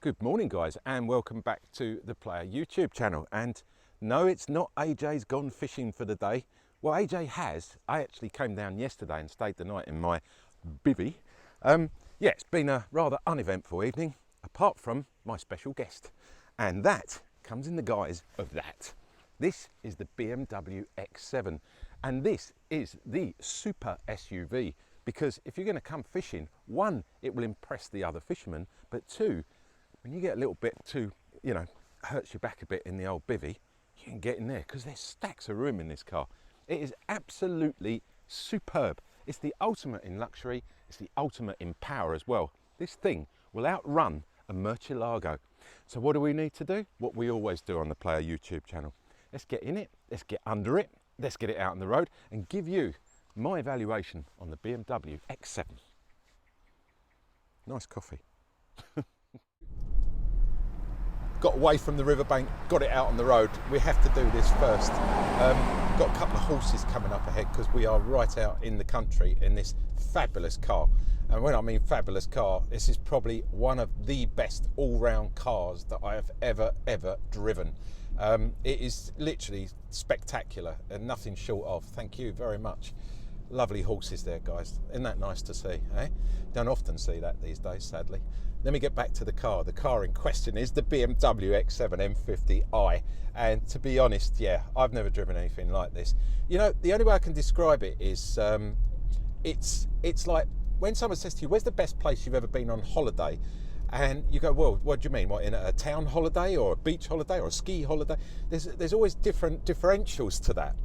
Good morning guys, and welcome back to the Player YouTube channel. And no, it's not AJ's gone fishing for the day. Well, AJ has. I actually came down yesterday and stayed the night in my bivvy. Yeah, it's been a rather uneventful evening, apart from my special guest. And that comes in the guise of that. This is the BMW X7, and this is the super SUV, because if you're going to come fishing, one, it will impress the other fishermen, but two, when you get a little bit too, hurts your back a bit in the old bivvy, you can get in there because there's stacks of room in this car. It is absolutely superb. It's the ultimate in luxury. It's the ultimate in power as well. This thing will outrun a Murcialago. So what do we need to do? What we always do on the Player YouTube channel. Let's get in it. Let's get under it. Let's get it out on the road and give you my evaluation on the BMW X7. Nice coffee. Got away from the riverbank, got it out on the road. We have to do this first. Got a couple of horses coming up ahead because we are right out in the country in this fabulous car. And when I mean fabulous car, this is probably one of the best all-round cars that I have ever driven. It is literally spectacular and nothing short of. Thank you very much. Lovely horses there, guys. Isn't that nice to see, eh? Don't often see that these days, sadly. Let me get back to the car. The car in question is the BMW X7 M50i. And to be honest, yeah, I've never driven anything like this. You know, the only way I can describe it is, it's like when someone says to you, where's the best place you've ever been on holiday? And you go, well, what do you mean? What, in a town holiday or a beach holiday or a ski holiday? There's always different differentials to that.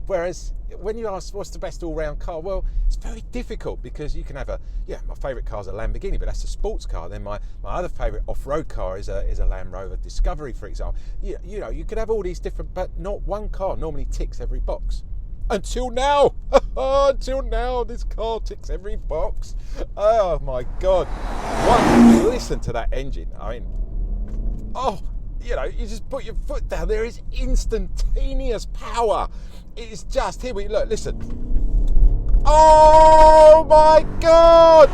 Whereas when you ask what's the best all-round car, well, it's very difficult because you can have my favourite car is a Lamborghini, but that's a sports car. Then my other favourite off-road car is a Land Rover Discovery, for example. You know, you could have all these different, but not one car normally ticks every box. Until now, until now, this car ticks every box. Oh my God! Listen to that engine. I mean, oh. You know, you just put your foot down, there is instantaneous power. It is just, here we look, listen. Oh my God!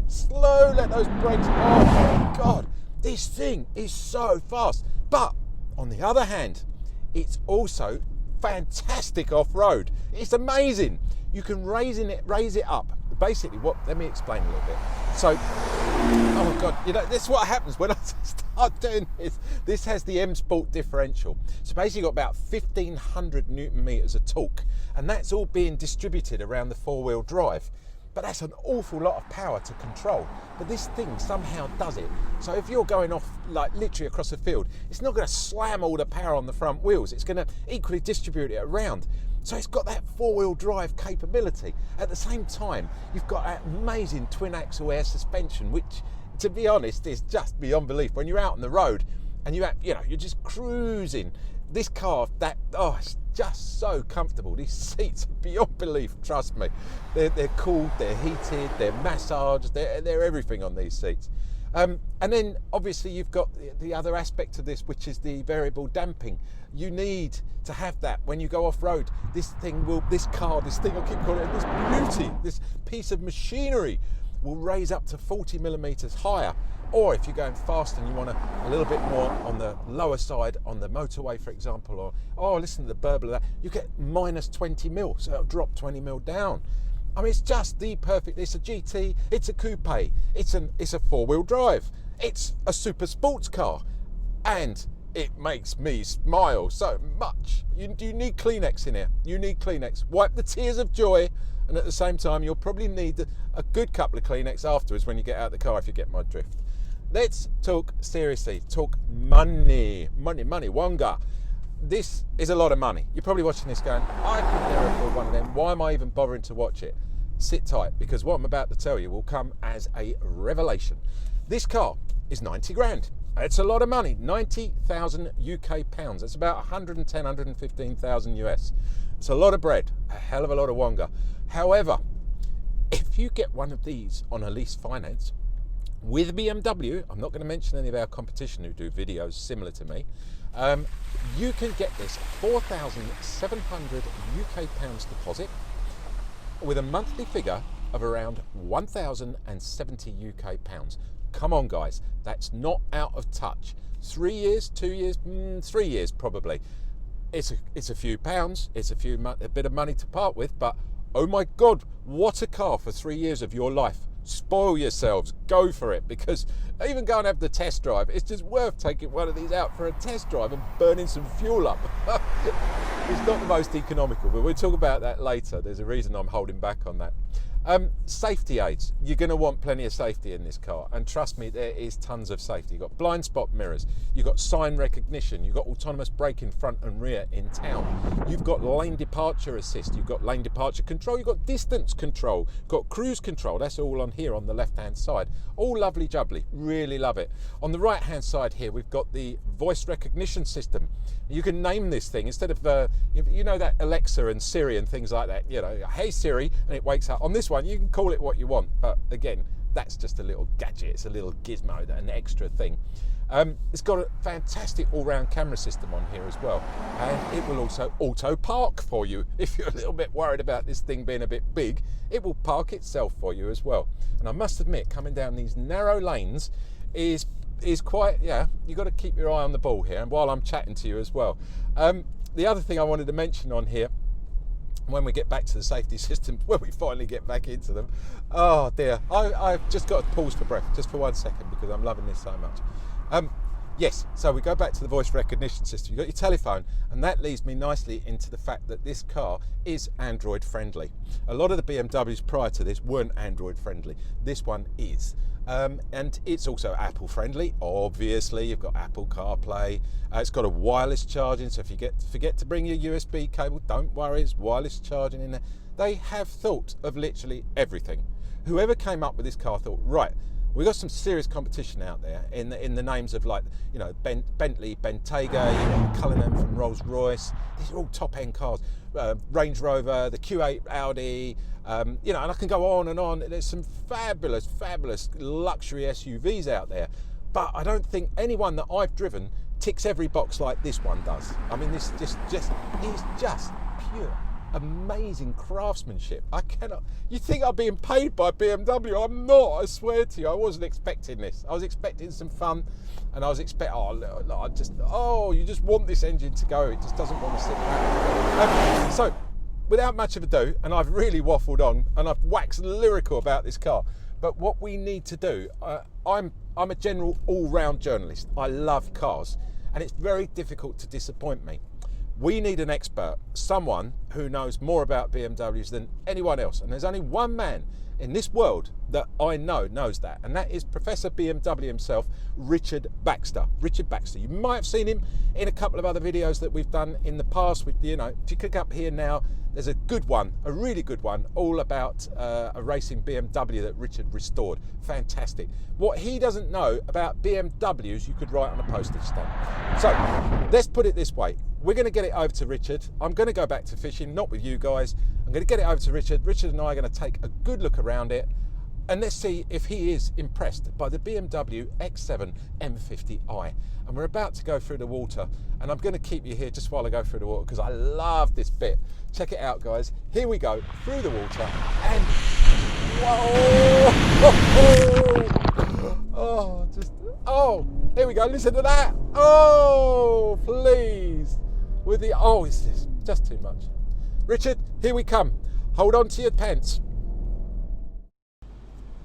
Slow, let those brakes, oh my God. This thing is so fast. But on the other hand, it's also fantastic off-road. It's amazing. You can raise it up. Basically, let me explain a little bit. So, oh my God, you know, this is what happens when I start doing this. This has the M Sport differential. So basically, you've got about 1,500 Newton meters of torque, and that's all being distributed around the four-wheel drive. But that's an awful lot of power to control. But this thing somehow does it. So if you're going off like literally across the field, it's not going to slam all the power on the front wheels. It's going to equally distribute it around. So it's got that four-wheel drive capability. At the same time, you've got that amazing twin axle air suspension, which, to be honest, is just beyond belief. When you're out on the road and you're just cruising, this car, it's just so comfortable. These seats are beyond belief, trust me. They're cooled, they're heated, they're massaged, they're everything on these seats. And then obviously you've got the other aspect of this, which is the variable damping. You need to have that when you go off-road. This thing, I keep calling it, this beauty, this piece of machinery will raise up to 40 millimeters higher. Or if you're going fast and you want a little bit more on the lower side on the motorway, for example, or listen to the burble of that, you get minus 20 mil, so it'll drop 20 mil down. I mean, it's just the perfect, it's a GT, it's a coupe, it's a four-wheel drive, it's a super sports car, and it makes me smile so much. You need Kleenex in here, you need Kleenex. Wipe the tears of joy, and at the same time, you'll probably need a good couple of Kleenex afterwards when you get out of the car, if you get my drift. Let's talk seriously, talk money, wonga. This is a lot of money. You're probably watching this going, I could never afford one of them. Why am I even bothering to watch it? Sit tight, because what I'm about to tell you will come as a revelation. This car is 90 grand. It's a lot of money, 90,000 UK pounds. That's about 110, 115,000 US. It's a lot of bread, a hell of a lot of wonga. However, if you get one of these on a lease finance, with BMW, I'm not going to mention any of our competition who do videos similar to me, you can get this 4,700 UK pounds deposit with a monthly figure of around 1,070 UK pounds. Come on guys, that's not out of touch. 3 years, 2 years, 3 years probably. It's a few pounds, it's a bit of money to part with, but oh my God, what a car for 3 years of your life. Spoil yourselves, go for it, because even go and have the test drive. It's just worth taking one of these out for a test drive and burning some fuel up. It's not the most economical, but we'll talk about that later. There's a reason I'm holding back on that. Safety aids. You're going to want plenty of safety in this car, and trust me, there is tons of safety. You've got blind spot mirrors, you've got sign recognition, you've got autonomous braking front and rear in town, you've got lane departure assist, you've got lane departure control, you've got distance control, you've got cruise control. That's all on here on the left hand side. All lovely jubbly, really love it. On the right hand side here, we've got the voice recognition system. You can name this thing instead of you know that Alexa and Siri and things like that, you know, hey Siri, and it wakes up. On this one you can call it what you want, but again, that's just a little gadget, it's a little gizmo, an extra thing. It's got a fantastic all-round camera system on here as well, and it will also auto park for you. If you're a little bit worried about this thing being a bit big, it will park itself for you as well. And I must admit, coming down these narrow lanes is quite, yeah, you've got to keep your eye on the ball here, and while I'm chatting to you as well. The other thing I wanted to mention on here, when we get back to the safety systems, when we finally get back into them, oh dear, I've just got to pause for breath just for 1 second because I'm loving this so much. Yes, so we go back to the voice recognition system. You've got your telephone, and that leads me nicely into the fact that this car is Android friendly. A lot of the BMWs prior to this weren't Android friendly. This one is. And it's also Apple friendly, obviously. You've got Apple CarPlay. It's got a wireless charging, so if you forget to bring your USB cable, don't worry, it's wireless charging in there. They have thought of literally everything. Whoever came up with this car thought, right, we've got some serious competition out there in the names of, like, you know, Bentley, Bentayga, you've got the Cullinan from Rolls-Royce. These are all top-end cars. Range Rover, the Q8 Audi, you know, and I can go on and on. There's some fabulous, fabulous luxury SUVs out there, but I don't think anyone that I've driven ticks every box like this one does. I mean, this is just pure amazing craftsmanship. I cannot. You think I'm being paid by BMW? I'm not. I swear to you, I wasn't expecting this. I was expecting some fun, and I was expecting. You just want this engine to go. It just doesn't want to sit around. So, without much of ado, and I've really waffled on, and I've waxed lyrical about this car. But what we need to do, I'm a general all-round journalist. I love cars, and it's very difficult to disappoint me. We need an expert, someone who knows more about BMWs than anyone else. And there's only one man in this world that I know knows that, and that is Professor BMW himself, Richard Baxter. Richard Baxter. You might have seen him in a couple of other videos that we've done in the past. With, you know, if you click up here now, there's a good one, a really good one, all about a racing BMW that Richard restored. Fantastic. What he doesn't know about BMWs, you could write on a postage stamp. So let's put it this way. We're going to get it over to Richard. I'm going to go back to fishing, not with you guys. I'm going to get it over to Richard. Richard and I are going to take a good look around it, and let's see if he is impressed by the BMW X7 M50i. And we're about to go through the water, and I'm going to keep you here just while I go through the water because I love this bit. Check it out, guys. Here we go through the water, and whoa! Here we go. Listen to that. Oh, please. It's just too much. Richard, here we come. Hold on to your pants.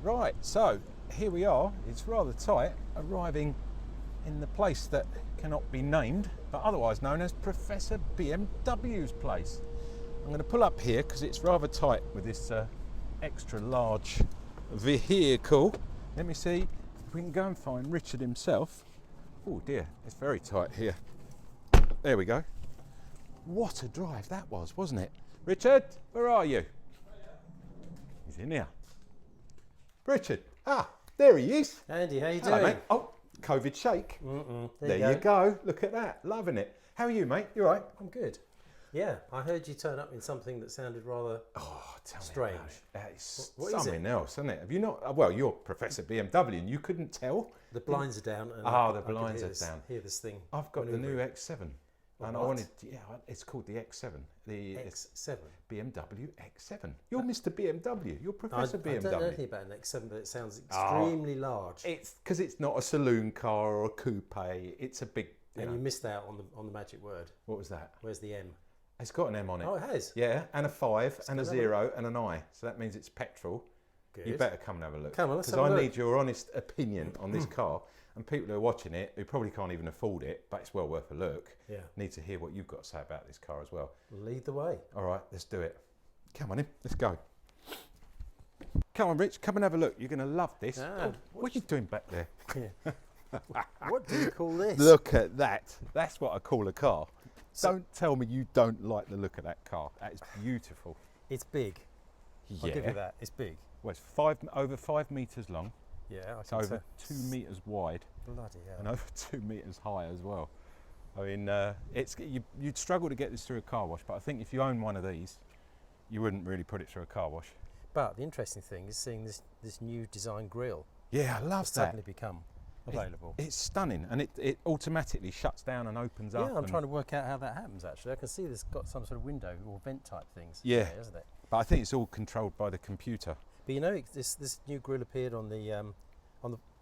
Right, so here we are. It's rather tight, arriving in the place that cannot be named, but otherwise known as Professor BMW's place. I'm going to pull up here because it's rather tight with this extra large vehicle. Let me see if we can go and find Richard himself. Oh dear, it's very tight here. There we go. What a drive that was, wasn't it? Richard, where are you? He's in here. Richard, there he is. Andy, how you doing? Hello, mate. Oh, COVID shake. There you go. Look at that, loving it. How are you, mate? You all right? I'm good. Yeah, I heard you turn up in something that sounded rather strange. It's something else, isn't it? Have you not? Well, you're Professor BMW, and you couldn't tell. The blinds are down. And the blinds are down. Hear this thing. I've got the new X7. And I wanted, it's called the X7. The X7? BMW X7. You're Mr. BMW. You're Professor BMW. I don't know anything about an X7, but it sounds extremely large. It's because it's not a saloon car or a coupe. It's a big... You missed out on the magic word. What was that? Where's the M? It's got an M on it. Oh, it has? Yeah, and a 5, and a 0, and an I. So that means it's petrol. Good. You better come and have a look. Come on, let's have a look. Because I look. need your honest opinion on this car. And people who are watching it, who probably can't even afford it, but it's well worth a look, need to hear what you've got to say about this car as well. Lead the way. All right, let's do it. Come on in, let's go. Come on, Rich, come and have a look. You're going to love this. What are you doing back there? Yeah. What do you call this? Look at that. That's what I call a car. Don't tell me you don't like the look of that car. That is beautiful. It's big. I'll give you that. It's big. Well, it's over 5 metres long. Yeah, it's over 2 metres wide. Bloody hell. And over 2 metres high as well. I mean, you'd struggle to get this through a car wash, but I think if you own one of these, you wouldn't really put it through a car wash. But the interesting thing is seeing this new design grille. Yeah, I love that. Suddenly become available. It's stunning, and it automatically shuts down and opens up. Yeah, I'm trying to work out how that happens. Actually, I can see this got some sort of window or vent type things. Yeah, there, isn't it? But I think it's all controlled by the computer. But you know, this new grille appeared on the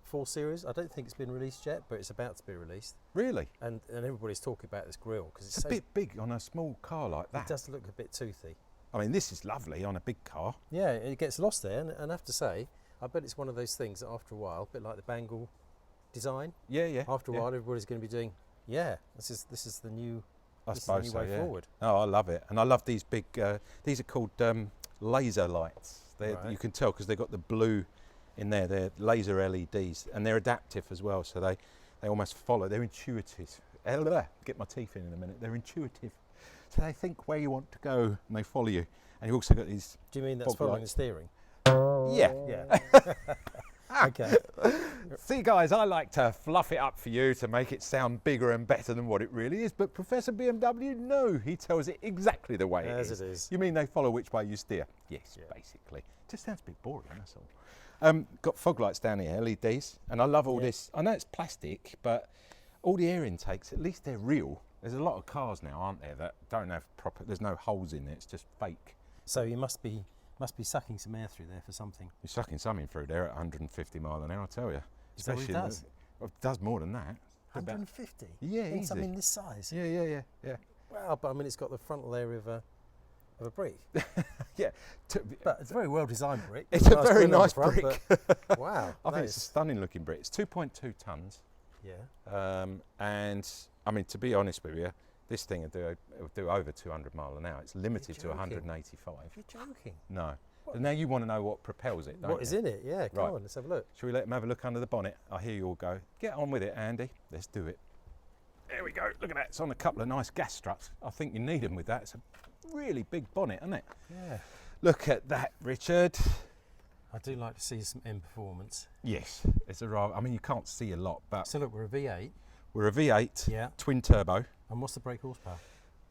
4 Series. I don't think it's been released yet, but it's about to be released. Really? And everybody's talking about this grille because it's a bit big on a small car like that. It does look a bit toothy. I mean, this is lovely on a big car. Yeah, it gets lost there, and I have to say, I bet it's one of those things that after a while, a bit like the Bangle design. Yeah. After a while, everybody's going to be doing. Yeah, this is the new. I suppose so. Way forward. Oh, I love it, and I love these big. These are called laser lights. Right. You can tell because they've got the blue in there. They're laser LEDs, and they're adaptive as well. So they almost follow. They're intuitive. Get my teeth in a minute. They're intuitive. So they think where you want to go, and they follow you. And you've also got these. Do you mean that's following the steering? Yeah. Okay. See, guys, I like to fluff it up for you to make it sound bigger and better than what it really is. But Professor BMW, no, he tells it exactly the way it is. As it is. You mean they follow which way you steer? Yes, basically. Just sounds a bit boring, that's all. Got fog lights down here, LEDs, and I love all this. I know it's plastic, but all the air intakes, at least they're real. There's a lot of cars now, aren't there, that don't have proper. There's no holes in it. It's just fake. So you must be sucking some air through there for something. You're sucking something through there at 150 mile an hour, I tell you. Is that what it does? It does more than that. 150? Yeah, in easy. Something this size? Yeah. Wow, but I mean, it's got the frontal area of a brick. Yeah. But it's a very well designed brick. It's a very nice brick. Wow. I think it's a stunning looking brick. It's 2.2 tonnes. Yeah. And I mean, to be honest with you, this thing will do over 200 mile an hour. It's limited to 185. You're joking? No. Now you want to know what propels it, don't you? What is in it? Yeah, come on, let's have a look. Shall we let him have a look under the bonnet? I hear you all go, get on with it, Andy. Let's do it. There we go. Look at that. It's on a couple of nice gas struts. I think you need them with that. It's a really big bonnet, isn't it? Yeah. Look at that, Richard. I do like to see some M performance. Yes. It's I mean, you can't see a lot, but... So look, we're a V8. We're a V8, twin turbo. And what's the brake horsepower?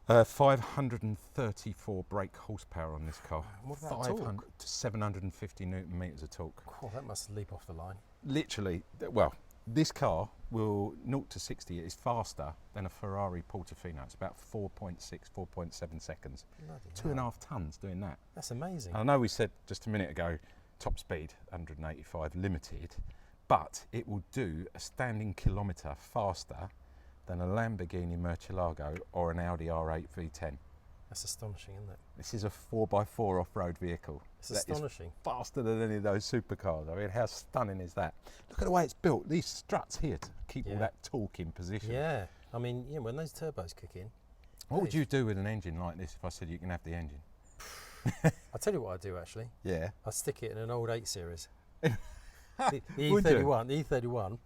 534 brake horsepower on this car. What about 500 to 750 Newton meters of torque. Oh, that must leap off the line. Literally, well, this car will 0 to 60 is faster than a Ferrari Portofino. It's about 4.6, 4.7 seconds. Bloody 2.5 tons doing that. That's amazing. I know we said just a minute ago, top speed 185 limited, but it will do a standing kilometre faster than a Lamborghini Murcialago or an Audi R8 V10. That's astonishing, isn't it? This is a 4x4 off-road vehicle. It's astonishing. Faster than any of those supercars. I mean, how stunning is that? Look at the way it's built. These struts here to keep all that torque in position. Yeah. I mean, when those turbos kick in. What would you do with an engine like this if I said you can have the engine? I'll tell you what I'd do, actually. Yeah. I'd stick it in an old 8 Series. the E31. The E31.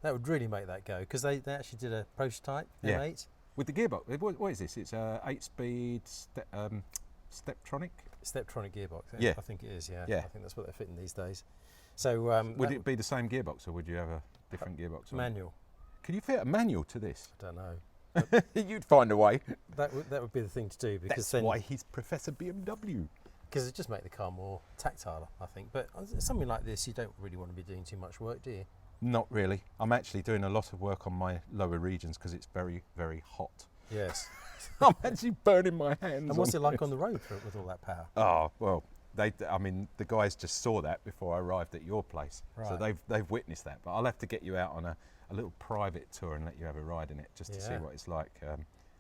That would really make that go, because they actually did a prototype M8. With the gearbox. What is this? It's a 8-speed Steptronic? Steptronic gearbox. Yeah. I think it is, yeah. Yeah. I think that's what they're fitting these days. So would it be the same gearbox, or would you have a different gearbox? Manual. Can you fit a manual to this? I don't know. You'd find a way. That would be the thing to do, because that's why he's Professor BMW. Because it just make the car more tactile, I think. But something like this, you don't really want to be doing too much work, do you? Not really. I'm actually doing a lot of work on my lower regions because it's very, very hot. Yes. I'm actually burning my hands. And what's on it like this. on the road with all that power? Oh well, I mean, the guys just saw that before I arrived at your place, so Right. they've witnessed that. But I'll have to get you out on a little private tour and let you have a ride in it just to see Yeah. what it's like.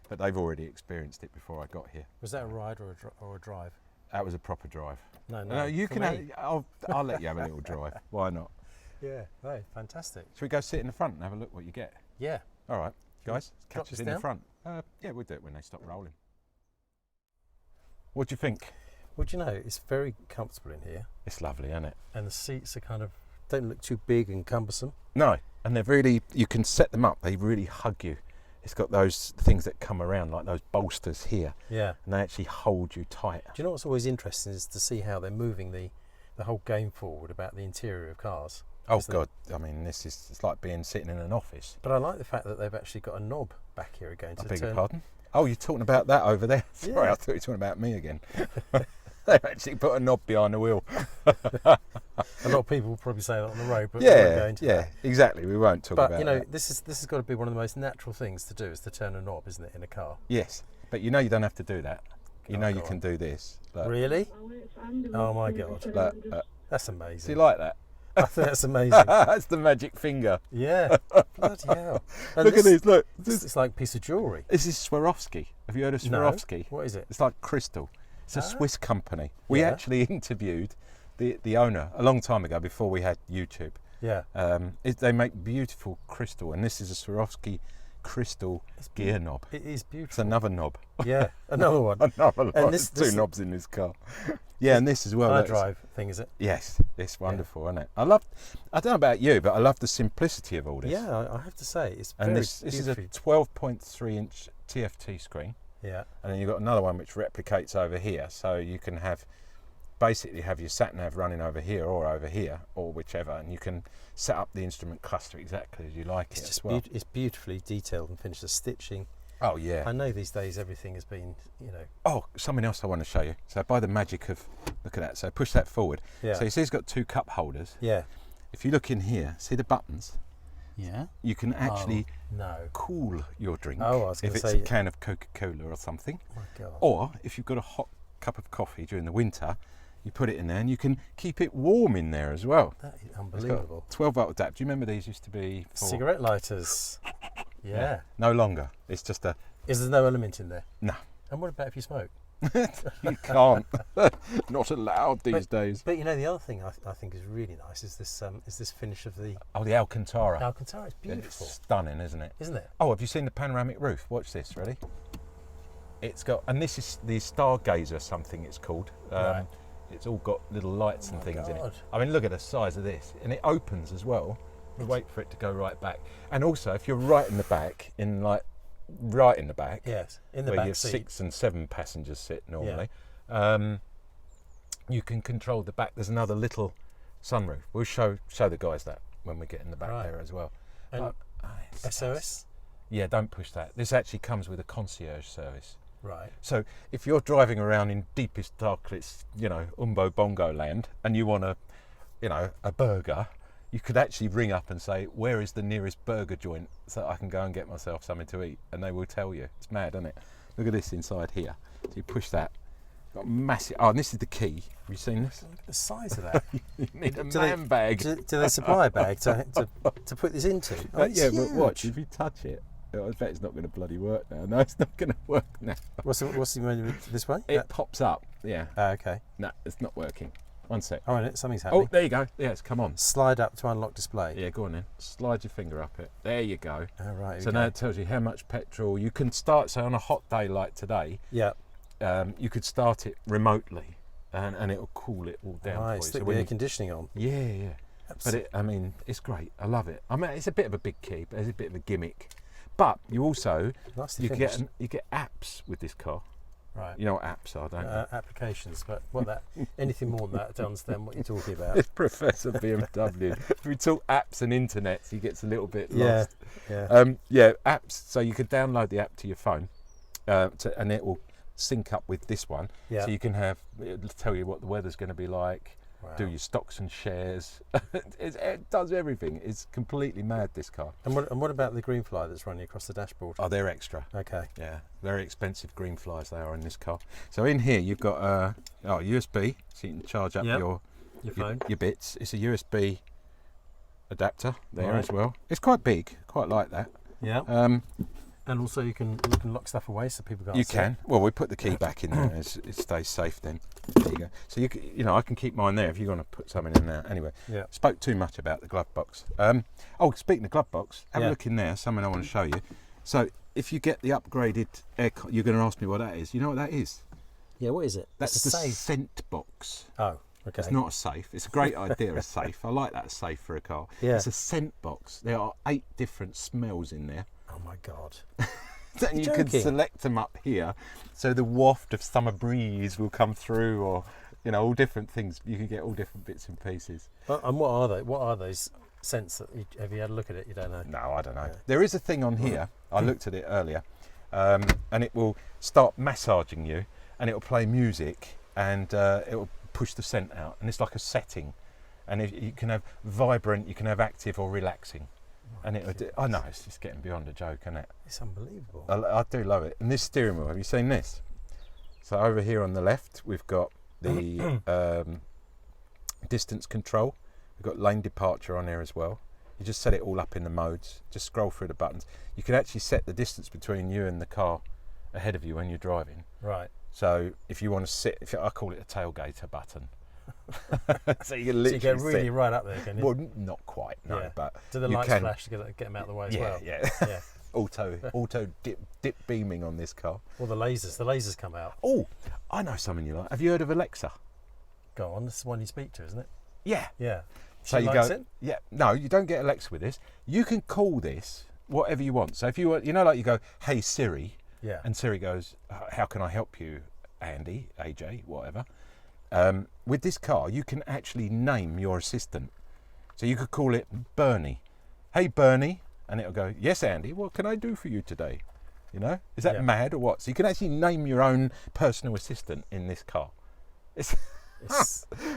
But they've already experienced it before I got here. Was that a ride or a drive? That was a proper drive. No, You for can. me. I'll let you have a little drive. Why not? Yeah, right, fantastic. Should we go sit in the front and have a look what you get? Yeah. All right, guys, drop catch us this in down? the front. Yeah, we'll do it when they stop rolling. What do you think? Well, do you know, it's very comfortable in here, It's lovely, isn't it? and the seats are don't look too big and cumbersome. No, and they're really, you can set them up, they really hug you. It's got those things that come around, like those bolsters here, Yeah. and they actually hold you tight. Do you know what's always interesting is to see how they're moving the whole game forward about the interior of cars. Oh Isn't God, I mean, it's like sitting in an office. But I like the fact that they've actually got a knob back here again I to beg your turn. pardon? Oh, you're talking about that over there? Sorry, Yeah. I thought you were talking about me again. They've actually put a knob behind the wheel. A lot of people will probably say that on the road, but we won't go into that. exactly. We won't talk But about you know, that. this has got to be one of the most natural things to do, is to turn a knob, isn't it, in a car? Yes, but you know you don't have to do that. You Oh, know go you can on. do this. Look, Really? Oh my God, look. that's Do you amazing. like that? I think that's amazing. That's the magic finger. Yeah, bloody hell. And Look at this. Look, It's like a piece of jewellery. this is Swarovski. Have you heard of No. Swarovski? What is it? It's like crystal. It's a Ah. Swiss company. We Yeah. actually interviewed the owner a long time ago before we had YouTube. Yeah. They make beautiful crystal, and this is a Swarovski crystal gear knob. It is It's beautiful. another knob. Yeah, another one. Another knob. And There's this two knobs in this car. Yeah, and this as well. look, iDrive thing, is it? Yes, it's wonderful, isn't it? I don't know about you, but I love the simplicity of all this. Yeah, I have to say, it's And very this is a beautifully- 12.3-inch TFT screen. Yeah. And then you've got another one which replicates over here, so you can basically have your sat nav running over here or whichever, and you can set up the instrument cluster exactly as you like It's it just as well. it's beautifully detailed and finished. The stitching. Oh yeah. I know these days everything has been, Oh, something else I want to show you. So by the magic of, look at that. So push that forward. Yeah. So you see it's got two cup holders. Yeah. If you look in here, see the buttons? Yeah. You can actually No. cool your drink Oh, I was if gonna it's say- a can of Coca-Cola or something. Oh my God. Or if you've got a hot cup of coffee during the winter, you put it in there and you can keep it warm in there as well. That is It's got unbelievable. 12-volt adapter. Do you remember these used to be for... Cigarette lighters. Yeah. No longer. It's just a... Is there no element in there? No. And what about if you smoke? You can't. Not allowed these days. But the other thing I think is really nice is this finish of the Oh, the Alcantara. Alcantara. It's beautiful, It's stunning, isn't it? isn't it? Oh, have you seen the panoramic roof? Watch this, ready? It's got... And this is the Stargazer something it's called. Right. It's all got little lights and my things in it. God. I mean, look at the size of this. And it opens as well. We wait for it to go right back. And also, if you're right in the back, right in the back, Yes. In the where back your seat. 6 and 7 passengers sit normally, you can control the back. There's another little sunroof. We'll show the guys that when we get in the back Right. there as well. And It's- SOS. Yeah, don't push that. This actually comes with a concierge service. Right. So if you're driving around in deepest, darkest, Umbo Bongo land, and you want a burger, you could actually ring up and say, where is the nearest burger joint so I can go and get myself something to eat? And they will tell you. It's mad, isn't it? Look at this inside here. So you push that. Got massive. Oh, and this is the key. Have you seen this? Look at the size of that. You need a Do they- man bag. do they supply a bag to put this into? Oh, it's Yeah, but watch. huge. If you touch it, I bet it's not going to bloody work now. No, it's not going to work now. What's the menu this way? It pops up. Yeah. Okay. No, it's not working. One sec. Oh, and something's happening. Oh, there you go. Yes, come on. Slide up to unlock display. Yeah, go on then. Slide your finger up it. There you go. Oh, right. So now it tells you how much petrol you can start. So on a hot day like today, Yeah. you could start it remotely, and it'll cool it all down Right. for you. Stick So the when air you, conditioning on. yeah. But it's great. I love it. I mean, it's a bit of a big key, but it's a bit of a gimmick. But you also Nicely you finished. get apps with this car. Right. You know what apps are, don't you? Applications, but anything more than that to understand what you're talking about. It's Professor BMW. If we talk apps and internet, he gets a little bit Yeah. lost. Yeah. Apps. So you could download the app to your phone, and it will sync up with this one. Yeah. So you can it'll tell you what the weather's going to be like, do your stocks and shares. It does everything. It's completely mad, this car. And what about the green fly that's running across the dashboard? Oh, they're extra. Okay. Yeah, very expensive green flies they are in this car. So in here you've got USB, so you can charge up your phone, your bits. It's a USB adapter there as well. It's quite big, quite like that. Yeah. And also you can lock stuff away so people can't see. You can. Well, we put the key back in there. It stays safe then. There you go. So I can keep mine there if you want to put something in there. Anyway, spoke too much about the glove box. Speaking of glove box, have a look in there. Something I want to show you. So if you get the upgraded aircon, you're going to ask me what that is. You know what that is? Yeah. What is it? That's the scent box. Oh. Okay. It's not a safe. It's a great idea, a safe. I like that, a safe for a car. Yeah. It's a scent box. There are 8 different smells in there. Oh my God. And you can select them up here, so the waft of summer breeze will come through, or all different things. You can get all different bits and pieces. And what are they? What are those scents? Have you had a look at it? You don't know? No, I don't know. Yeah. There is a thing on here. I looked at it earlier, and it will start massaging you, and it will play music, and it will push the scent out, and it's like a setting, and you can have vibrant, you can have active or relaxing. And I know, it's just getting beyond a joke, isn't it? It's unbelievable. I do love it. And this steering wheel, have you seen this? So over here on the left, we've got the distance control. We've got lane departure on there as well. You just set it all up in the modes. Just scroll through the buttons. You can actually set the distance between you and the car ahead of you when you're driving. Right. So if you want to sit, I call it a tailgater button. So you can literally get really right up there, can you? Well, not quite, no, but do the lights flash to get them out of the way as well? Yeah. auto dip beaming on this car. Or the lasers come out. Oh, I know something you like. Have you heard of Alexa? Go on, this is the one you speak to, isn't it? Yeah. So you go. Yeah. No, you don't get Alexa with this. You can call this whatever you want. So if you like you go, hey Siri, and Siri goes, how can I help you, Andy, AJ, whatever. With this car, you can actually name your assistant. So you could call it Bernie. Hey, Bernie. And it'll go, yes, Andy, what can I do for you today? Is that mad or what? So you can actually name your own personal assistant in this car.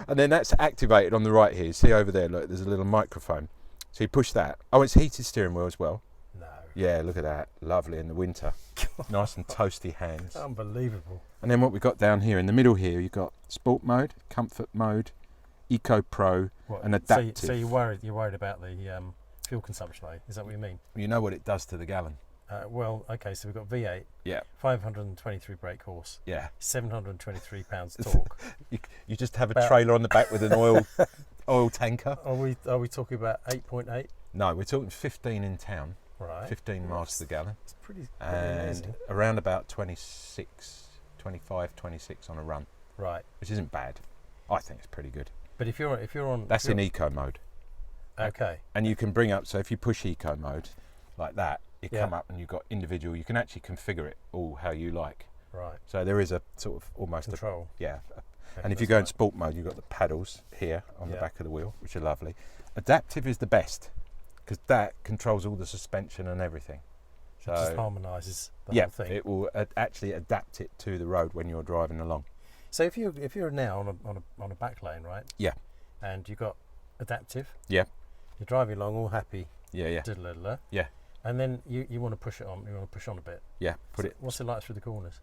And then that's activated on the right here. See over there, look, there's a little microphone. So you push that. Oh, it's heated steering wheel as well. No. Yeah, look at that. Lovely in the winter. Nice and toasty hands. Unbelievable. And then what we've got down here, in the middle here, you've got sport mode, comfort mode, eco pro, and adaptive. So you're worried about the fuel consumption, is that what you mean? You know what it does to the gallon. Okay, so we've got V8, 523 brake horse, 723 pounds torque. You just have a trailer on the back with an oil tanker. Are we talking about 8.8? No, we're talking 15 in town. Right. 15 miles to the gallon. It's pretty and amazing. Around about 25, 26 on a run. Right. Which isn't bad. I think it's pretty good. But if you're on, that's in eco mode. Okay. And you can bring up. So if you push eco mode, like that, you come up and you've got individual. You can actually configure it all how you like. Right. So there is a sort of almost control. And if you go in sport mode, you've got the paddles here on the back of the wheel, which are lovely. Adaptive is the best because that controls all the suspension and everything. So it just harmonises the whole thing. It will actually adapt it to the road when you're driving along. So if you're now on a back lane, right? Yeah. And you've got adaptive. Yeah. You're driving along all happy. Yeah. Yeah. And then you want to push it on. You want to push on a bit. Yeah. What's it like through the corners?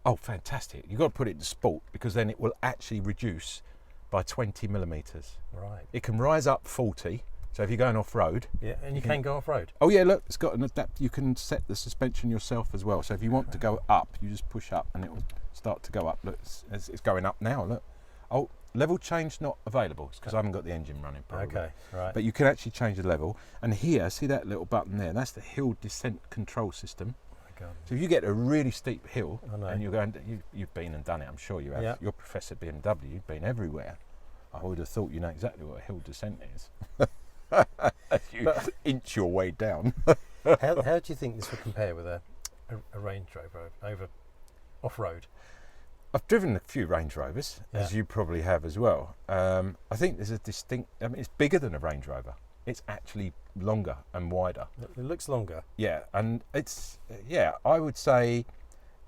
Oh, fantastic! You've got to put it to sport because then it will actually reduce by 20 millimetres. Right. It can rise up 40. So if you're going off road, and you can go off road. Oh yeah, look, it's got an adapt. You can set the suspension yourself as well. So if you want to go up, you just push up, and it will start to go up. Look, it's going up now. Look. Oh, level change not available because I haven't got the engine running. Probably. Okay, right. But you can actually change the level. And here, see that little button there? That's the hill descent control system. So if you get a really steep hill and you're going, you've been and done it, I'm sure you have. Yeah. You're Professor BMW, you've been everywhere. I would have thought you know exactly what a hill descent is. You inch your way down. How do you think this would compare with a Range Rover over off-road? I've driven a few Range Rovers, as you probably have as well. I think there's a distinct, it's bigger than a Range Rover. It's actually longer and wider. It looks longer. Yeah, and it's, I would say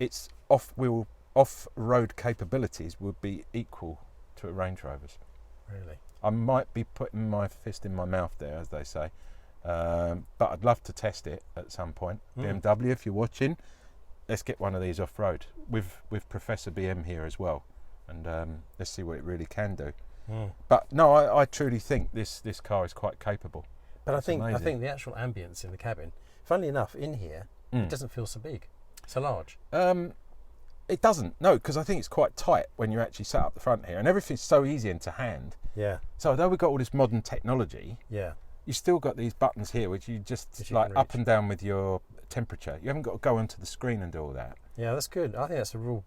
its off-road capabilities would be equal to a Range Rover's. Really? I might be putting my fist in my mouth there, as they say. But I'd love to test it at some point. BMW, if you're watching, let's get one of these off-road with Professor BM here as well, and let's see what it really can do. But no, I truly think this car is quite capable. But I think the actual ambience in the cabin, funnily enough, in here, it doesn't feel so big, so large. It doesn't, no, because I think it's quite tight when you actually set up the front here, and everything's so easy into hand. Yeah. So although we've got all this modern technology, yeah, you still got these buttons here which you just like up and down with your temperature. You haven't got to go onto the screen and do all that. Yeah, that's good. I think that's a rule.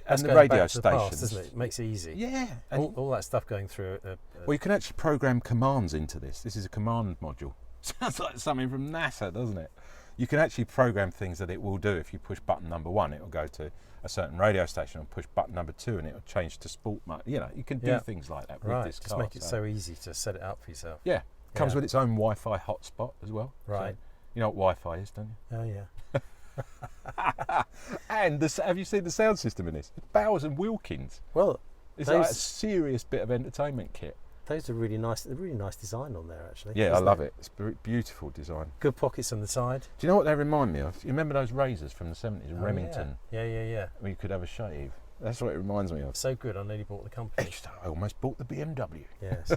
And the radio stations, doesn't it? It makes it easy. Yeah, all that stuff going through. Well, you can actually program commands into this. This is a command module. Sounds like something from NASA, doesn't it? You can actually program things that it will do. If you push button number 1, it will go to a certain radio station, or push button number 2 and it will change to sport mode. You know, you can do things like that with this car. Just make it so easy to set it up for yourself. Yeah, comes with its own Wi-Fi hotspot as well. Right. So, you know what Wi-Fi is, don't you? Oh yeah. And have you seen the sound system in this? It's Bowers and Wilkins. Well, it's like a serious bit of entertainment kit. Those are really nice. They're really nice design on there, actually. Yeah, I love it. It's beautiful design. Good pockets on the side. Do you know what they remind me of? You remember those razors from the 70s, Remington? Yeah. Where you could have a shave. That's what it reminds me of. So good. I nearly bought the company. I almost bought the BMW. Yes.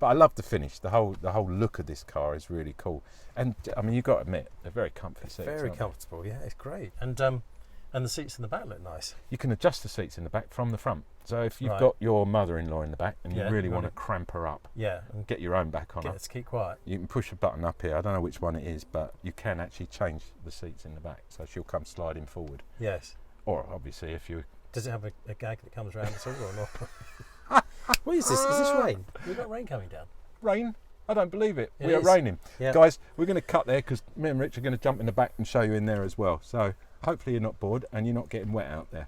But I love the finish. The whole look of this car is really cool. And I mean, you've got to admit, they're very comfy seats. Very comfortable. Yeah, it's great. And the seats in the back look nice. You can adjust the seats in the back from the front. So if you've got your mother-in-law in the back and you really want to cramp her up, and get your own back on her, to keep quiet, you can push a button up here. I don't know which one it is, but you can actually change the seats in the back, so she'll come sliding forward. Yes. Or obviously, if you does it have a gag that comes around the all or not? What is this? Is this rain? We've got rain coming down. Rain? I don't believe it. We are raining. Yeah. Guys, we're going to cut there because me and Rich are going to jump in the back and show you in there as well. So hopefully you're not bored and you're not getting wet out there.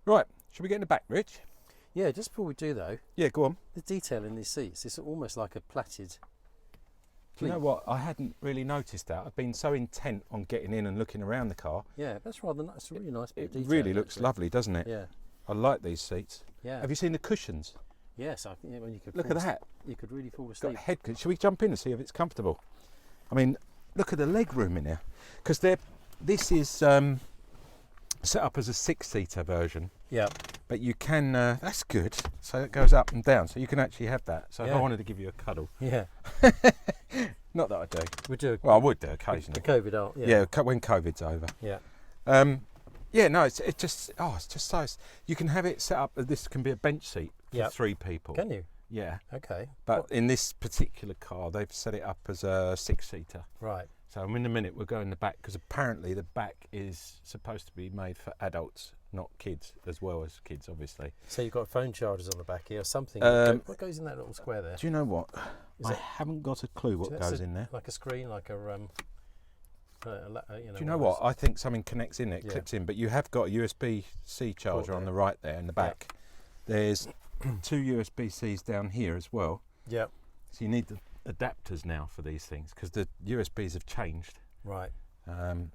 Right, should we get in the back, Rich? Yeah, just before we do though. Yeah, go on. The detail in these seats, it's almost like a plaited. Do you know what? I hadn't really noticed that. I've been so intent on getting in and looking around the car. Yeah, that's rather nice. It's a really nice bit of detail. It really looks lovely, doesn't it? Yeah. I like these seats. Yeah. Have you seen the cushions? Yes, I think when you could look at that. You could really fall asleep. Got a head cushion. Should we jump in and see if it's comfortable? I mean, look at the leg room in here, because this is set up as a 6-seater version. Yeah. But you can. That's good. So it goes up and down. So you can actually have that. So if I wanted to give you a cuddle. Yeah. Not that I do. We do. Well, I would do occasionally. The COVID out. Yeah. When COVID's over. Yeah. Yeah. No. It's just so. You can have it set up. This can be a bench seat for 3 people. Can you? Yeah. Okay. But in this particular car, they've set it up as a 6-seater. Right. So in a minute we'll go in the back, because apparently the back is supposed to be made for adults, not kids, as well as kids, obviously. So you've got phone chargers on the back here, or something. What goes in that little square there? Do you know what? I haven't got a clue what goes in there. Like a screen, like a do you know what? I think something connects in it, clips in, but you have got a USB-C charger on the right there in the back. There's 2 USB-Cs down here as well. Yeah. So you need the adapters now for these things, because the USBs have changed. Right.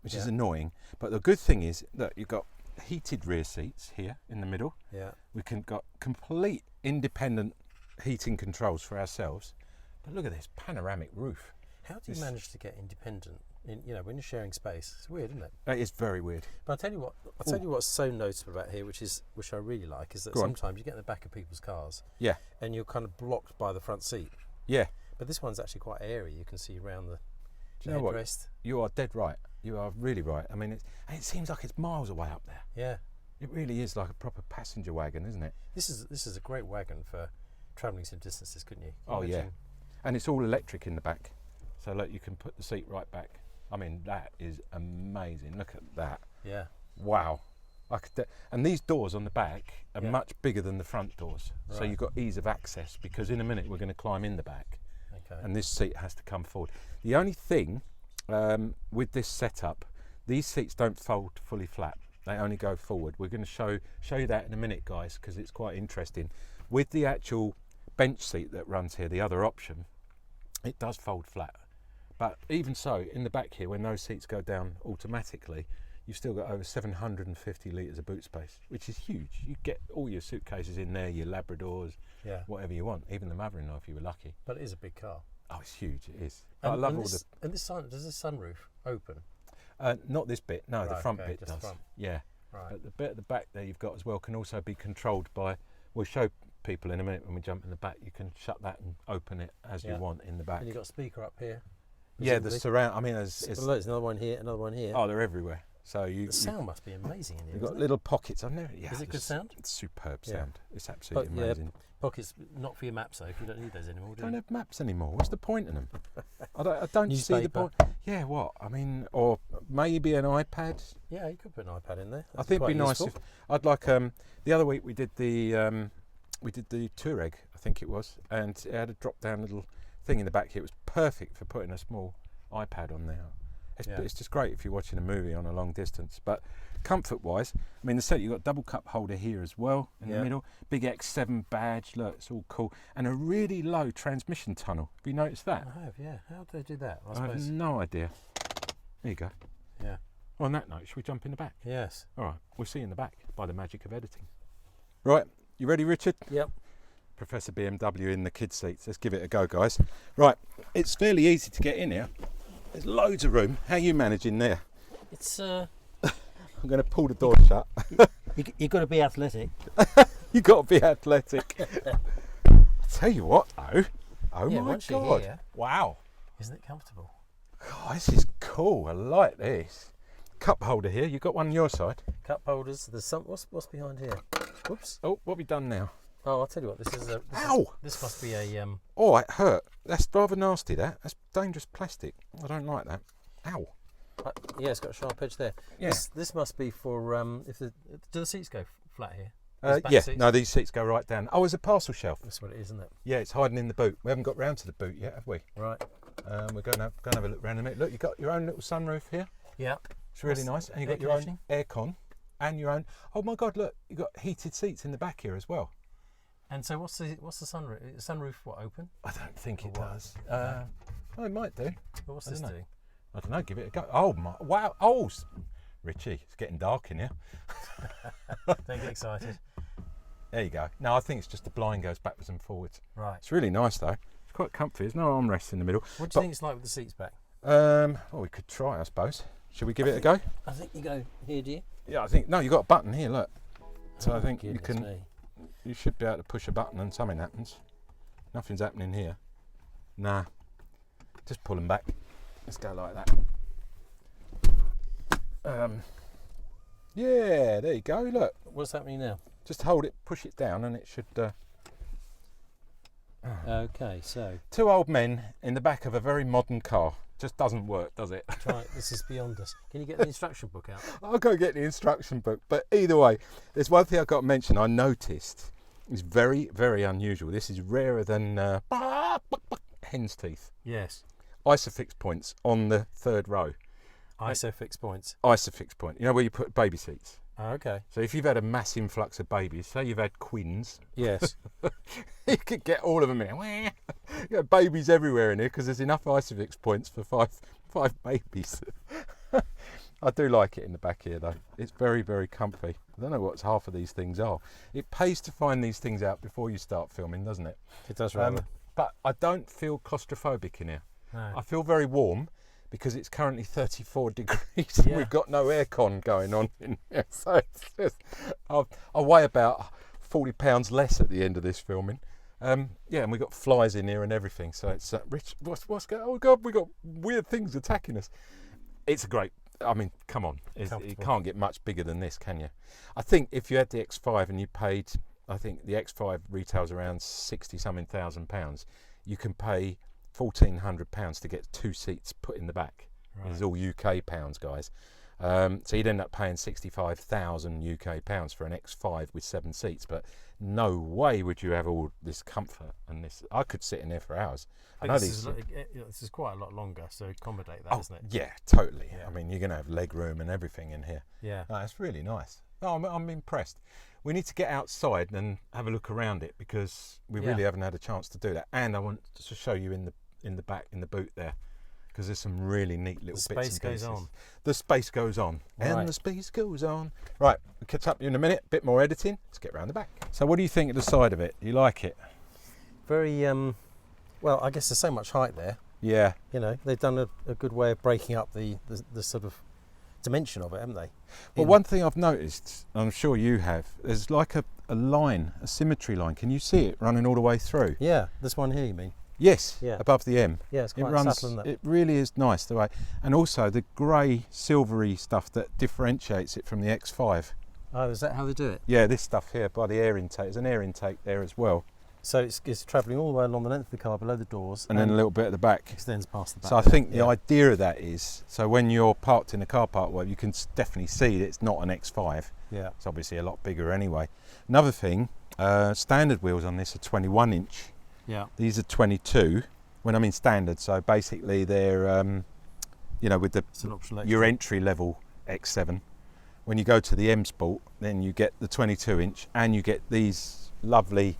Which is annoying. But the good thing is that you've got heated rear seats here in the middle. Yeah. We can got complete independent heating controls for ourselves. But look at this panoramic roof. How do you manage to get independent? When you're sharing space, it's weird, isn't it? It is very weird. But I'll tell you what's so noticeable about here, which I really like, is that sometimes you get in the back of people's cars. Yeah. And you're kind of blocked by the front seat. Yeah. But this one's actually quite airy. You can see around the headrest. You are dead right. You are really right. I mean, it seems like it's miles away up there. Yeah. It really is like a proper passenger wagon, isn't it? This is a great wagon for travelling some distances, couldn't you? Yeah. And it's all electric in the back. So look, you can put the seat right back. I mean, that is amazing. Look at that. Yeah. Wow. And these doors on the back are much bigger than the front doors. Right. So you've got ease of access, because in a minute we're going to climb in the back. Okay. And this seat has to come forward. The only thing with this setup, these seats don't fold fully flat. They only go forward. We're going to show you that in a minute, guys, because it's quite interesting. With the actual bench seat that runs here, the other option, it does fold flat. But even so, in the back here, when those seats go down automatically, you've still got over 750 litres of boot space, which is huge. You get all your suitcases in there, your Labradors, whatever you want, even the mother-in-law if you were lucky. But it is a big car. Oh, it's huge, it is. And, I love all this, and this does this sunroof open? Not this bit, no, right, the front okay, bit just does. front. Yeah, right. But the bit at the back there you've got as well can also be controlled by, we'll show people in a minute when we jump in the back, you can shut that and open it as you want in the back. And you've got a speaker up here. Yeah, the surround, I mean, there's another one here, another one here. Oh, they're everywhere. So the sound must be amazing in here. You've got little pockets. I've never. Yeah, is it good sound? It's superb sound. It's absolutely amazing. Pockets not for your maps though. You don't need those anymore. Do you? Don't have maps anymore. What's the point in them? I don't see the point. Yeah, what? I mean, or maybe an iPad. Yeah, you could put an iPad in there. I think it'd be nice if I'd like. The other week we did the Touareg, I think it was, and it had a drop-down little thing in the back here. It was perfect for putting a small iPad on there. It's just great if you're watching a movie on a long distance. But comfort-wise, I mean, the set, you've got double cup holder here as well in the middle. Big X7 badge, look, it's all cool. And a really low transmission tunnel. Have you noticed that? I have, yeah. How do they do that? I have no idea. There you go. Yeah. Well, on that note, should we jump in the back? Yes. All right, we'll see you in the back by the magic of editing. Right, you ready, Richard? Yep. Professor BMW in the kids' seats. Let's give it a go, guys. Right, it's fairly easy to get in here. There's loads of room. How are you managing there? It's I'm going to pull the door shut. You've got to be athletic. You've got to be athletic. I tell you what, though. Oh my God! Here, wow! Isn't it comfortable? God, this is cool. I like this. Cup holder here. You've got one on your side. Cup holders. There's some. What's behind here? Whoops. Oh, what have we done now? Oh, I'll tell you what. This is a. Ow! This must be a. Oh, it hurt. That's rather nasty. That's dangerous plastic. I don't like that. Ow! Yeah, it's got a sharp edge there. Yeah. This must be for do the seats go flat here? Yeah. Seats? No, these seats go right down. Oh, it's a parcel shelf. That's what it is, isn't it? Yeah, it's hiding in the boot. We haven't got round to the boot yet, have we? Right. We're going to have a look around in a minute. Look, you've got your own little sunroof here. Yeah. It's really nice. And you've got your own aircon and your own. Oh my God! Look, you've got heated seats in the back here as well. And so what's the sunroof? Is the sunroof what, open? I don't think it does. Oh, it might do. But what's this doing? I don't know. Give it a go. Oh my! Wow! Oh, Richie, it's getting dark in here. Don't get excited. There you go. No, I think it's just the blind goes backwards and forwards. Right. It's really nice though. It's quite comfy. There's no armrests in the middle. What do you think it's like with the seats back? Well, we could try, I suppose. Should we give it a go? I think you go here, do you? Yeah, I think. No, you got a button here. Look. So I think you Goodness can. me. You should be able to push a button and something happens. Nothing's happening here. Nah. Just pull them back. Let's go like that. Yeah, there you go. Look. What's happening now? Just hold it, push it down, and it should. Okay, so. Two old men in the back of a very modern car. Just doesn't work, does it? Try it. This is beyond us. Can you get the instruction book out? I'll go get the instruction book. But either way, there's one thing I've got to mention. I noticed is very, very unusual. This is rarer than hen's teeth. Yes. Isofix points on the third row. Isofix points. Isofix point. You know where you put baby seats? Oh, okay. So if you've had a mass influx of babies, say you've had quins. Yes. You could get all of them in here. You got babies everywhere in here because there's enough Isofix points for five babies. I do like it in the back here though. It's very, very comfy. I don't know what half of these things are. It pays to find these things out before you start filming, doesn't it? It does, rather. But I don't feel claustrophobic in here. No. I feel very warm because it's currently 34 degrees and we've got no aircon going on in here. So it's just, I weigh about 40 pounds less at the end of this filming. Yeah, and we've got flies in here and everything. So it's Rich, what's going on? Oh God, we've got weird things attacking us. It's a great, I mean, come on. You can't get much bigger than this, can you? I think if you had the X5 and you paid, I think the X5 retails around 60-something thousand pounds, you can pay £1,400 to get 2 seats put in the back. Right. It's all UK pounds, guys. So you'd end up paying 65,000 UK pounds for an X5 with 7 seats, but no way would you have all this comfort and this. I could sit in there for hours. I know this is quite a lot longer, so accommodate that, isn't it? Yeah, totally. Yeah. I mean, you're going to have leg room and everything in here. Yeah. No, it's really nice. No, I'm impressed. We need to get outside and have a look around it because we really haven't had a chance to do that. And I want to show you in the back, in the boot there. because there's some really neat little The bits space and pieces. goes on. The space goes on, Right. and the space goes on. Right, we'll catch up with you in a minute. Bit more editing. Let's get round the back. So, what do you think of the side of it? You like it? Very, well, I guess there's so much height there. Yeah. You know, they've done a good way of breaking up the sort of dimension of it, haven't they? Well, one thing I've noticed, I'm sure you have, there's like a line, a symmetry line. Can you see it running all the way through? Yeah, this one here, you mean? Yes, Yeah. above the M. Yeah, it's It quite runs. subtle, isn't it? It really is nice the way, and also the grey, silvery stuff that differentiates it from the X5. Oh, is that how they do it? Yeah, this stuff here by the air intake. There's an air intake there as well, So it's travelling all the way along the length of the car below the doors, and then a little bit at the back. extends past the back. So I think the Yeah. idea of that is, so when you're parked in a car park, well, you can definitely see that it's not an X5. Yeah. It's obviously a lot bigger anyway. Another thing, standard wheels on this are 21 inch. Yeah. These are 22. When I mean standard, so basically they're, you know, with It's an optional your extra. entry level X7. When you go to the M Sport, then you get the 22 inch, and you get these lovely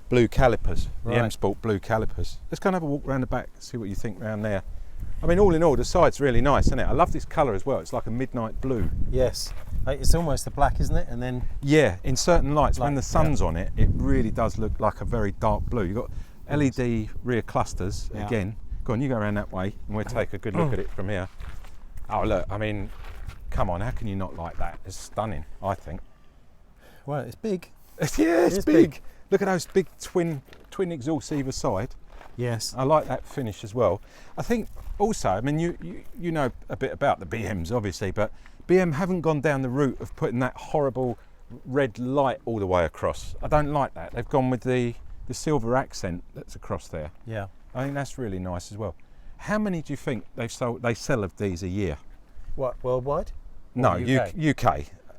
blue calipers, the M Right. Sport blue calipers. Let's go and have a walk around the back, see what you think around there. I mean, all in all, the side's really nice, isn't it? I love this colour as well. It's like a midnight blue. Yes. It's almost the black, isn't it? And then Yeah, in certain lights, when Like- the sun's on it, it really does look like a very dark blue. You've got LED rear clusters Yeah. again. Go on, you go around that way, and we'll take a good look at it from here. Oh, look, I mean, come on, how can you not like that? It's stunning, I think. well, it's big. Yeah, it's is big. big. Look at those big twin exhausts either side. Yes. I like that finish as well. I think also, I mean, you know a bit about the BMs, obviously, but BM haven't gone down the route of putting that horrible red light all the way across. I don't like that. They've gone with the silver accent that's across there. Yeah. I think that's really nice as well. How many do you think they sell of these a year? What, worldwide? No, UK? UK.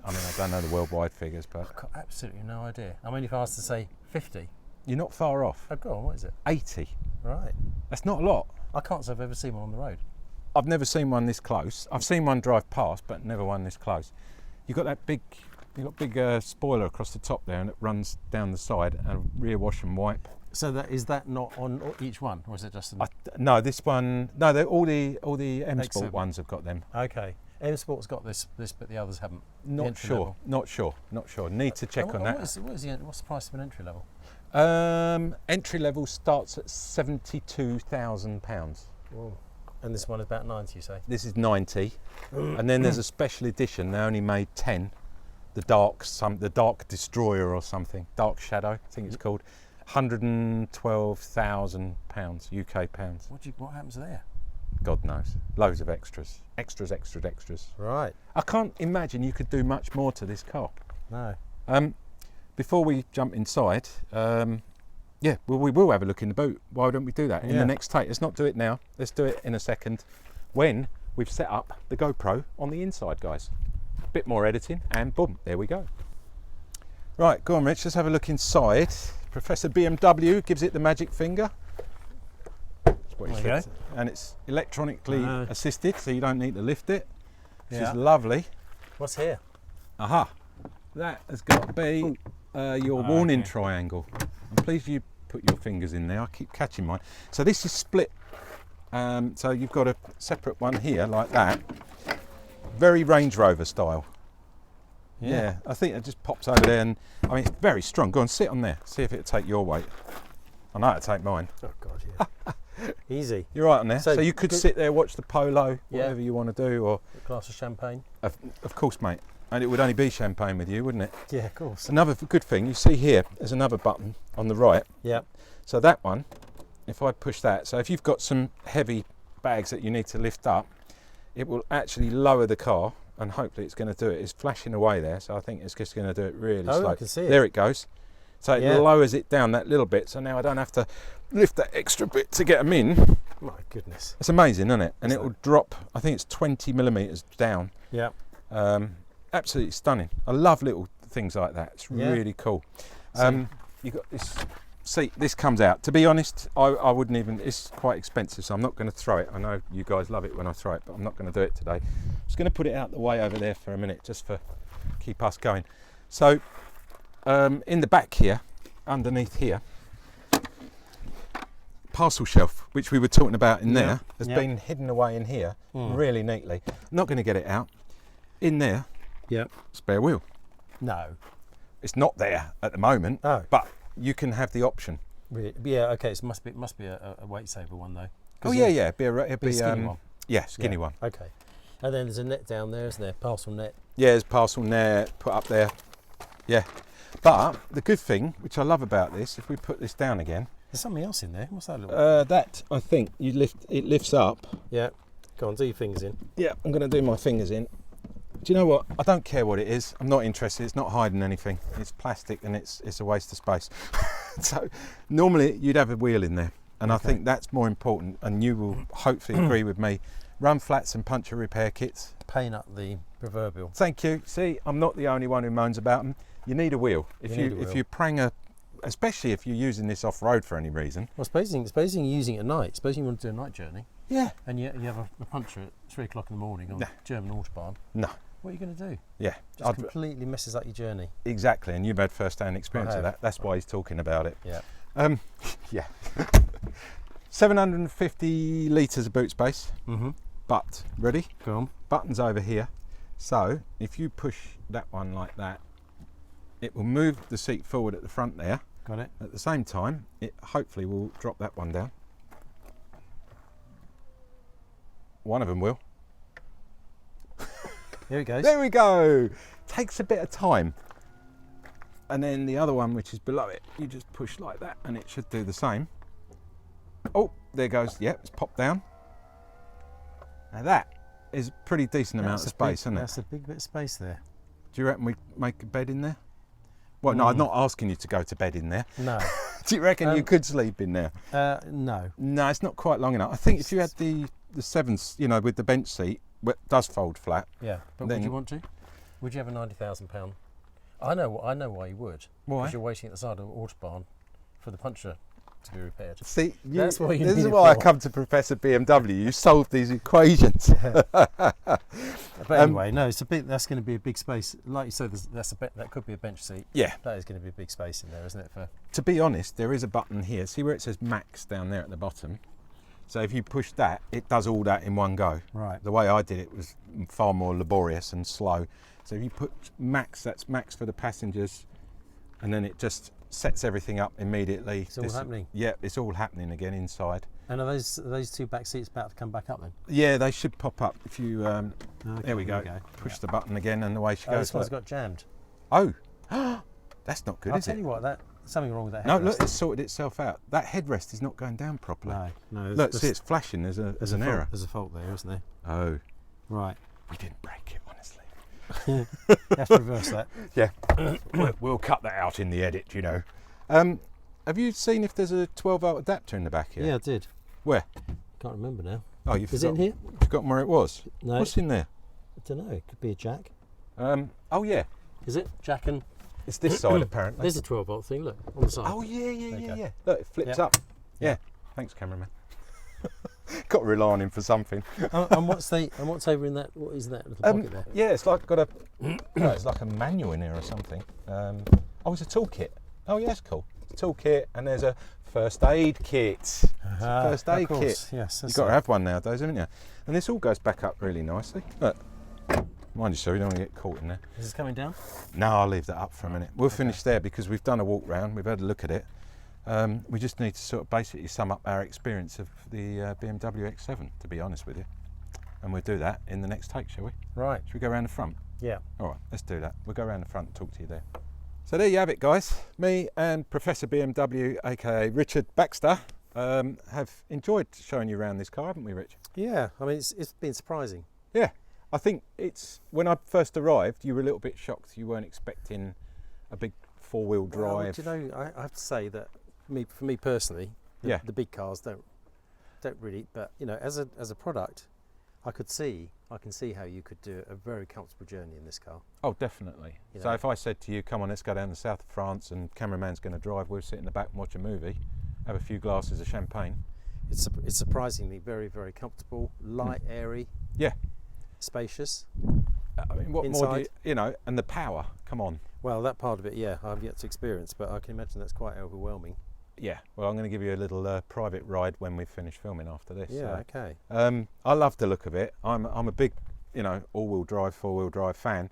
I mean, I don't know the worldwide figures, but I've got absolutely no idea. I mean, if I was to say 50, you're not far off. oh, go on, what is it? 80. Right. That's not a lot. I can't say I've ever seen one on the road. I've never seen one this close. I've seen one drive past, but never one this close. You've got that big, spoiler across the top there, and it runs down the side, and rear wash and wipe. So is that not on each one, or is it just an... No, this one. No, all the M Sport X7. ones have got them. Okay. M Sport's got this, but the others haven't. The Not entry sure. level. Not sure. Need to check And on what- that. What's the price of an entry level? Entry level starts at £72,000. Whoa. And this one is about 90, you say? This is 90, and then there's a special edition. They only made 10. The Dark Destroyer or something, Dark Shadow, I think it's called. £112,000 UK pounds. What happens there? God knows. Loads of extras. Extras. Right. I can't imagine you could do much more to this car. No. Before we jump inside, yeah, well, we will have a look in the boot. Why don't we do that in Yeah. the next take? Let's not do it now. Let's do it in a second when we've set up the GoPro on the inside, guys. Bit more editing, and boom, there we go. Right, go on, Rich. Let's have a look inside. Professor BMW gives it the magic finger. That's what he There you said. And it's electronically Uh, assisted, so you don't need to lift it, which Yeah. is lovely. What's here? Aha, that has got to be your warning okay. triangle. I'm pleased you put your fingers in there. I keep catching mine. So this is split. So you've got a separate one here like that. Very Range Rover style. Yeah, I think it just pops over there, and I mean it's very strong. Go and sit on there. See if it'll take your weight. I know it'll take mine. Oh God, yeah. Easy. You're right on there. So So you could good- sit there, watch the polo, Yeah. whatever you want to do, or A glass of champagne. of course, mate. And it would only be champagne with you, wouldn't it? Yeah, of course. Another good thing, you see here, there's another button on the right. Yeah. So that one, if I push that, so if you've got some heavy bags that you need to lift up, it will actually lower the car, and hopefully it's going to do it. It's flashing away there, so I think it's just going to do it really Oh, slow. I can see it. There it goes. So it Yeah. lowers it down that little bit, so now I don't have to lift that extra bit to get them in. My goodness. It's amazing, isn't it? And Isn't it will drop, I think it's 20 millimetres down. Yeah. Absolutely stunning. I love little things like that. It's Yeah. really cool. So- You got this seat. This comes out. To be honest, I wouldn't even. It's quite expensive, so I'm not going to throw it. I know you guys love it when I throw it, but I'm not going to do it today. I'm just going to put it out the way over there for a minute, just for keep us going. So in the back here, underneath here, parcel shelf, which we were talking about in there, has yeah. been hidden away in here really neatly. I'm not going to get it out. In there, spare wheel. No. It's not there at the moment, but you can have the option. Really? Yeah, okay, it must be a weight saver one though. Oh yeah, it'd be a skinny one. Yeah, skinny one. Okay. And then there's a net down there, isn't there? Parcel net. Yeah, there's parcel net put up there. Yeah. But the good thing, which I love about this, if we put this down again. There's something else in there. What's that little? That, I think, it lifts up. Yeah. Go on, do your fingers in. Yeah, I'm going to do my fingers in. Do you know what? I don't care what it is. I'm not interested. It's not hiding anything. It's plastic and it's a waste of space. So normally you'd have a wheel in there. And I think that's more important. And you will hopefully agree with me. Run flats and puncture repair kits. Paint up the proverbial. Thank you. See, I'm not the only one who moans about them. You need a wheel. If you prang especially if you're using this off-road for any reason. Well, supposing you're using it at night. Supposing you want to do a night journey. Yeah. And you have a puncture at 3 o'clock in the morning on German Autobahn. No. What are you going to do? Yeah. Just completely messes up your journey. Exactly, and you've had first-hand experience of that. That's why he's talking about it. Yeah. Yeah. 750 litres of boot space. But, ready? Go on. Buttons over here. So, if you push that one like that, it will move the seat forward at the front there. Got it. At the same time, it hopefully will drop that one down. One of them will. Here it goes. There we go. Takes a bit of time. And then the other one, which is below it, you just push like that and it should do the same. Oh, there goes. Yep, it's popped down. Now that is a pretty decent amount of space, isn't it? That's a big bit of space there. Do you reckon we make a bed in there? Well, no, I'm not asking you to go to bed in there. No. Do you reckon you could sleep in there? No. No, it's not quite long enough. I think if you had the sevens, you know, with the bench seat, it does fold flat. Yeah, but would you want to? Would you have a £90,000? I know why you would. Why? Because you're waiting at the side of the Autobahn for the puncture to be repaired. See, that's what you this need is it why I for. come to Professor BMW. You solve these equations. But anyway, no, it's a bit. That's going to be a big space. Like you said, that could be a bench seat. Yeah, that is going to be a big space in there, isn't it? To be honest, there is a button here. See where it says Max down there at the bottom. So if you push that, it does all that in one go. Right. The way I did it was far more laborious and slow. So if you put Max, that's Max for the passengers, and then it just sets everything up immediately. It's all happening. Yeah, it's all happening again inside. And are those two back seats about to come back up then? Yeah, they should pop up if you. Okay, there we go. Push the button again, and away she goes. This one's got jammed. Oh, that's not good, is it? I'll tell you what, something wrong with that headrest. No, look, it's sorted itself out. That headrest is not going down properly. No. Look, see, it's flashing. There's an error. There's a fault there, isn't there? Oh, right. We didn't break it, honestly. You have to reverse that. Yeah, we'll cut that out in the edit, you know. Have you seen if there's a 12-volt adapter in the back here? Yeah, I did. Where? Can't remember now. Oh, you've Is it in here? Forgotten where it was? No. What's in there? I don't know. It could be a jack. Oh yeah. Is it jack and? It's this side apparently. There's a 12-volt thing. Look on the side. Oh yeah. Look, it flips up. Yeah. Thanks, cameraman. Got to rely on him for something. And what's over in that? What is that little pocket there? Yeah, it's like got a. It's like a manual in here or something. It's a toolkit. Oh yeah, that's cool. It's a toolkit, and there's a first aid kit. First aid kit. Yes, you've got to have one nowadays, haven't you? And this all goes back up really nicely. Look, mind you, so you don't want to get caught in there. Is this coming down? No, I'll leave that up for a minute. We'll finish there because we've done a walk round. We've had a look at it. We just need to sort of basically sum up our experience of the BMW X7, to be honest with you. And we'll do that in the next take, shall we? Right. Should we go around the front? Yeah. All right, let's do that. We'll go around the front and talk to you there. So there you have it, guys. Me and Professor BMW, aka Richard Baxter, have enjoyed showing you around this car, haven't we, Rich? Yeah, I mean, it's been surprising. Yeah, I think when I first arrived, you were a little bit shocked. You weren't expecting a big four-wheel drive. Well, do you know, I have to say that for me personally, the big cars don't really. But you know, as a product, I can see how you could do a very comfortable journey in this car. Oh, definitely. So if I said to you, come on, let's go down the south of France and cameraman's going to drive, we'll sit in the back and watch a movie, have a few glasses of champagne. It's surprisingly very, very comfortable, light, airy. Yeah. Spacious. I mean, what inside. more do you know, and the power, come on. Well, that part of it, I've yet to experience, but I can imagine that's quite overwhelming. Yeah, well, I'm going to give you a little private ride when we finish filming after this. Yeah, so. okay. I love the look of it. I'm a big, all-wheel drive, four-wheel drive fan,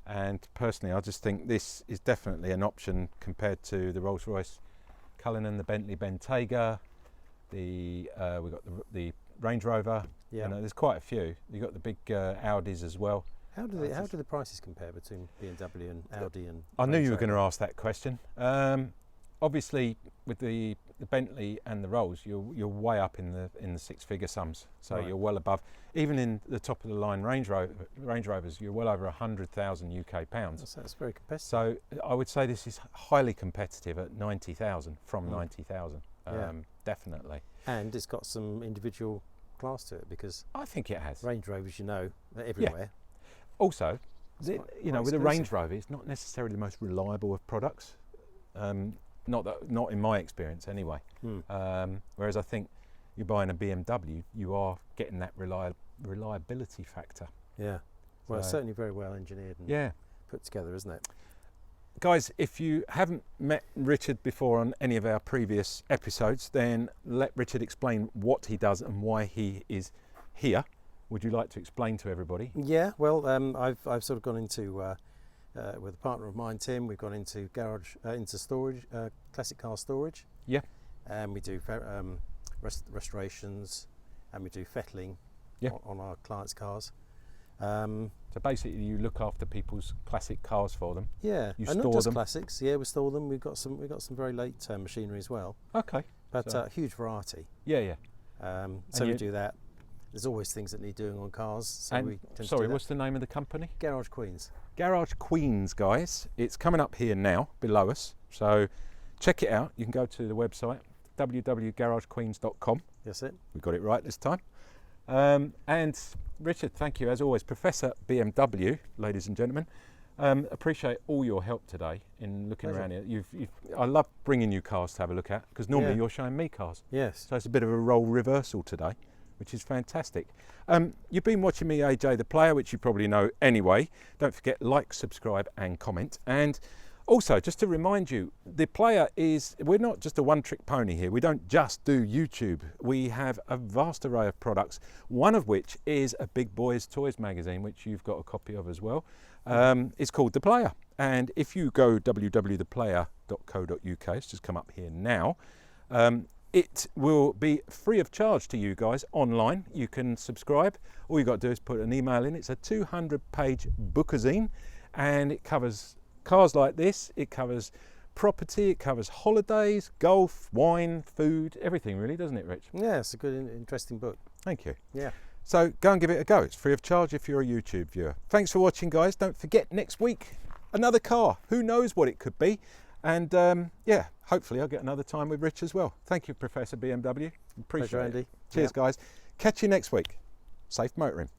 and personally, I just think this is definitely an option compared to the Rolls-Royce Cullinan, the Bentley Bentayga, we've got the Range Rover. Yeah. There's quite a few. You've got the big Audis as well. How do the prices compare between BMW and Audi and I knew Range you were Rover? going to ask that question. Obviously, with the Bentley and the Rolls, you're way up in the six-figure sums. So Right. you're well above. Even in the top of the line Range Rovers, you're well over 100,000 UK pounds. That's very competitive. So I would say this is highly competitive at 90,000 from 90,000. Yeah. Definitely. And it's got some individual class to it, because I think it has. Range Rovers, they're everywhere. Also, It's quite with a expensive. Range Rover, it's not necessarily the most reliable of products. Not in my experience anyway. Whereas I think you're buying a BMW, you are getting that reliability factor. Yeah. Well, it's So- certainly very well engineered and put together, isn't it? Guys, if you haven't met Richard before on any of our previous episodes, then let Richard explain what he does and why he is here. Would you like to explain to everybody? Yeah. Well, I've sort of gone into with a partner of mine, Tim. We've gone into garage, into storage, classic car storage. Yeah. And we do restorations, and we do fettling on our clients' cars. So basically, you look after people's classic cars for them. Yeah, You and not store just them. classics. Yeah, we store them. We've got some very late machinery as well, Okay. but So- huge variety. Yeah. So we you- do that. There's always things that need doing on cars. So And we tend to sorry, do that. what's the name of the company? Garage Queens. Garage Queens, guys. It's coming up here now below us. So check it out. You can go to the website www.garagequeens.com. That's it. We got it right this time. And Richard, thank you as always, Professor BMW, ladies and gentlemen. Appreciate all your help today in looking Pleasure. around here. I love bringing you cars to have a look at, because normally Yeah. you're showing me cars. Yes. So it's a bit of a role reversal today, which is fantastic. You've been watching me, AJ the Player, which you probably know anyway. Don't forget, like, subscribe and comment. And also, just to remind you, the Player we're not just a one-trick pony here. We don't just do YouTube. We have a vast array of products, one of which is a Big Boys Toys magazine, which you've got a copy of as well. It's called The Player. And if you go www.theplayer.co.uk, it's just come up here now, it will be free of charge to you guys online. You can subscribe. All you've got to do is put an email in. It's a 200-page bookazine, and it covers cars like this. It covers property, it covers holidays, golf, wine, food, everything really, doesn't it, Rich? Yeah, it's a good, interesting book. Thank you. Yeah. So go and give it a go. It's free of charge if you're a YouTube viewer. Thanks for watching, guys. Don't forget, next week, another car. Who knows what it could be? And hopefully I'll get another time with Rich as well. Thank you, Professor BMW. Appreciate Pleasure, it. Andy. Cheers, Yep. guys. Catch you next week. Safe motoring.